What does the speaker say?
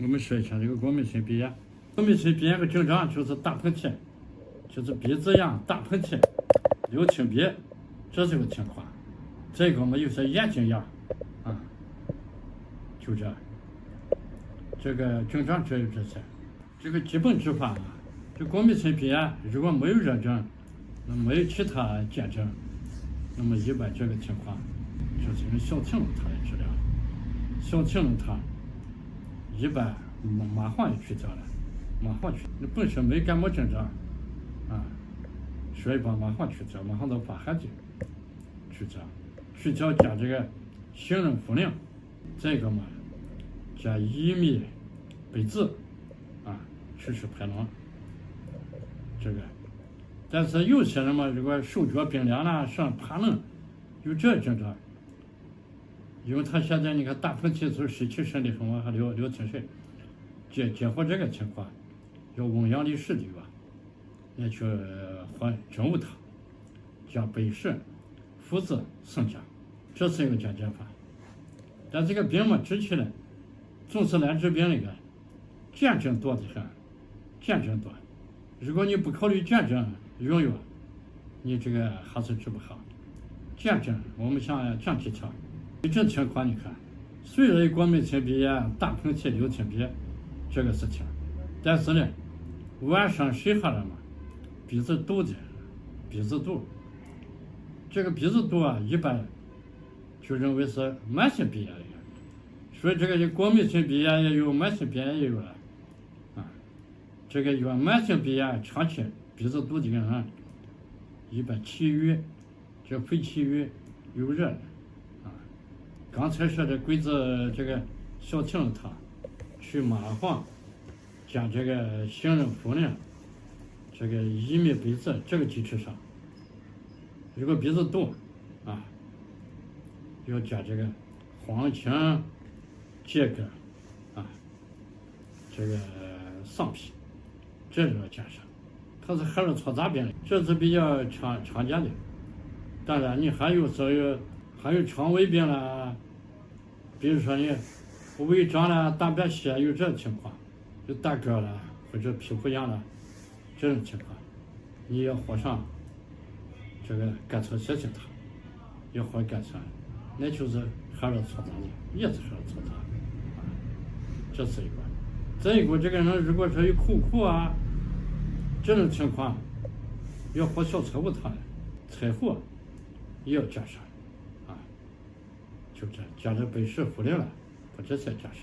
我们说一下这个过敏性鼻炎。过敏性鼻炎的症状就是打喷嚏，就是鼻子痒、打喷嚏、流清鼻，这是个情况。这个我们有些眼睛痒啊，就这个症状只有这些。这个基本治法啊，这过敏性鼻炎如果没有热症，没有其他见证，那么一般这个情况就是用小青龙汤来治疗。小青龙汤一般麻黄也去掉了，麻黄去，你本身没感冒症状啊，所以把麻黄去掉，麻黄的发汗剂去掉加这个杏仁茯苓，这个嘛加薏米、贝子啊，祛湿排脓。这个，但是有些人嘛，如果手脚冰凉啦，上怕冷，有这症状，因为他现在你看打喷嚏的时候湿气身体很旺，还流清水，结合这个情况，要温阳利湿的药，也去喝真武汤，加白芪、附子、生姜，这是一个解法。但这个病嘛治起来，总是来治病那个见证多的很，见证多。如果你不考虑见证用药，你这个还是治不好。见证我们想讲技巧，这种情况你看，虽然过敏性鼻炎、打喷嚏、流清鼻这个事情，但是呢，晚上睡下来嘛，鼻子堵，这个鼻子堵啊，一般就认为是慢性鼻炎，所以这个过敏性鼻炎也有，慢性鼻炎也有了。这个有慢性鼻炎长期鼻子堵的人，一般气郁，这肺气郁有热的啊。刚才说的桂子这个小青龙汤，去麻黄，加这个杏仁茯苓，这个薏米贝子，这个基础上，如果鼻子堵啊，要加这个黄芩、桔梗啊，这个桑皮。这是要加上，它是荷尔错杂病，这是比较常见的。当然，你还有肠胃病啦，比如说你胃胀啦、大便稀有这种情况，就打嗝啦或者皮肤痒啦这种情况，你要喝上这个甘草泻心汤，要喝甘草，那就是荷尔错杂的，也是荷尔错杂啊，这是一个。再一个，这个人如果说有口苦啊，这种情况要喝小柴胡汤，柴胡也要加上啊，就这加点白芪、茯苓了，把这些加上。